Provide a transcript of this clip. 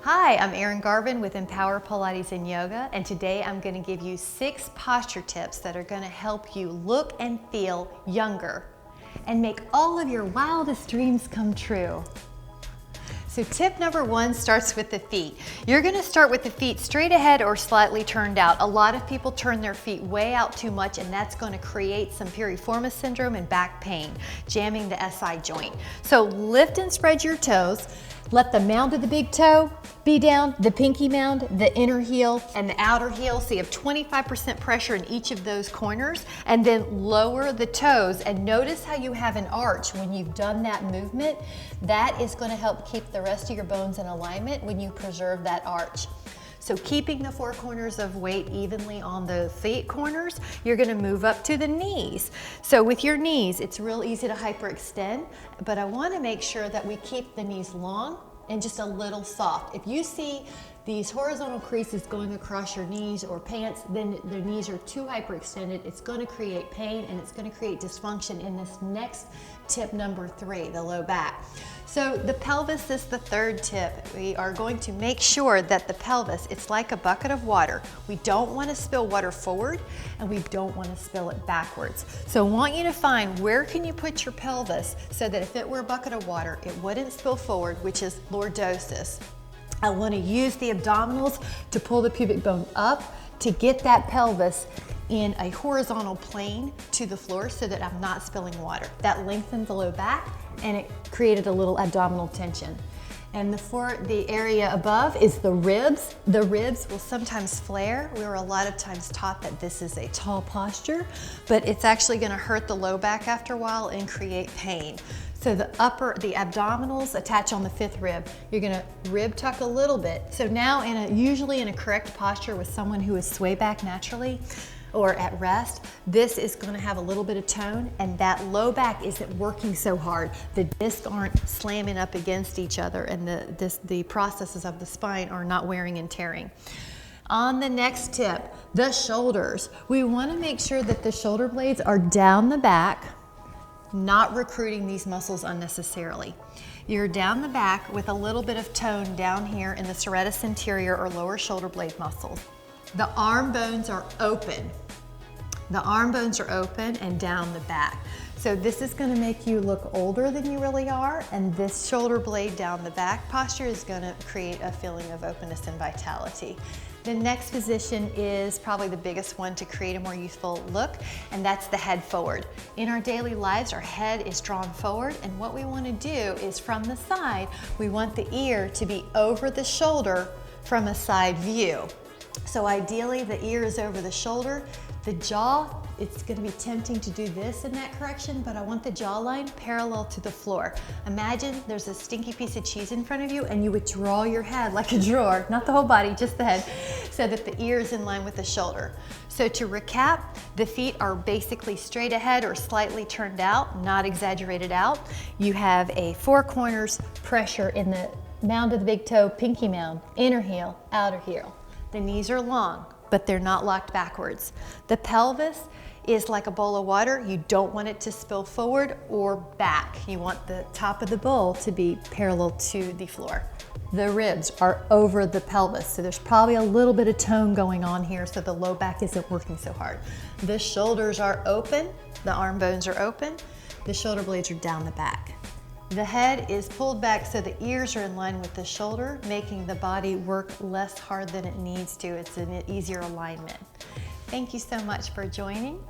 Hi, I'm Erin Garvin with Empower Pilates and Yoga, and today I'm going to give you 6 posture tips that are going to help you look and feel younger and make all of your wildest dreams come true. So tip number 1 starts with the feet. You're going to start with the feet straight ahead or slightly turned out. A lot of people turn their feet way out too much, and that's going to create some piriformis syndrome and back pain, jamming the SI joint. So lift and spread your toes. Let the mound of the big toe be down, the pinky mound, the inner heel, and the outer heel. So you have 25% pressure in each of those corners, and then lower the toes. And notice how you have an arch when you've done that movement. That is going to help keep the rest of your bones in alignment when you preserve that arch. So keeping the 4 corners of weight evenly on the feet corners, you're going to move up to the knees. So with your knees, it's real easy to hyperextend, but I want to make sure that we keep the knees long and just a little soft. If you see these horizontal creases going across your knees or pants, then the knees are too hyperextended. It's going to create pain and it's going to create dysfunction in this next tip number 3, the low back. So the pelvis is the 3rd tip. We are going to make sure that the pelvis, it's like a bucket of water. We don't want to spill water forward and we don't want to spill it backwards. So I want you to find where can you put your pelvis so that if it were a bucket of water, it wouldn't spill forward, which is lordosis. I want to use the abdominals to pull the pubic bone up to get that pelvis in a horizontal plane to the floor so that I'm not spilling water. That lengthens the low back and it created a little abdominal tension. And the area above is the ribs. The ribs will sometimes flare. We were a lot of times taught that this is a tall posture, but it's actually going to hurt the low back after a while and create pain. So the abdominals attach on the 5th rib. You're going to rib tuck a little bit. So now usually in a correct posture with someone who is sway back naturally or at rest, this is going to have a little bit of tone and that low back isn't working so hard. The discs aren't slamming up against each other and the processes of the spine are not wearing and tearing. On the next tip, the shoulders. We want to make sure that the shoulder blades are down the back, not recruiting these muscles unnecessarily. You're down the back with a little bit of tone down here in the serratus anterior or lower shoulder blade muscles. The arm bones are open. The arm bones are open and down the back. So this is going to make you look older than you really are, and this shoulder blade down the back posture is going to create a feeling of openness and vitality. The next position is probably the biggest one to create a more youthful look, and that's the head forward. In our daily lives, our head is drawn forward, and what we want to do is from the side, we want the ear to be over the shoulder from a side view. So ideally, the ear is over the shoulder. The jaw, it's going to be tempting to do this in that correction, but I want the jawline parallel to the floor. Imagine there's a stinky piece of cheese in front of you and you would draw your head like a drawer, not the whole body, just the head, so that the ear is in line with the shoulder. So to recap, the feet are basically straight ahead or slightly turned out, not exaggerated out. You have a 4 corners pressure in the mound of the big toe, pinky mound, inner heel, outer heel. The knees are long, but they're not locked backwards. The pelvis is like a bowl of water. You don't want it to spill forward or back. You want the top of the bowl to be parallel to the floor. The ribs are over the pelvis, so there's probably a little bit of tone going on here so the low back isn't working so hard. The shoulders are open, the arm bones are open, the shoulder blades are down the back. The head is pulled back so the ears are in line with the shoulder, making the body work less hard than it needs to. It's an easier alignment. Thank you so much for joining.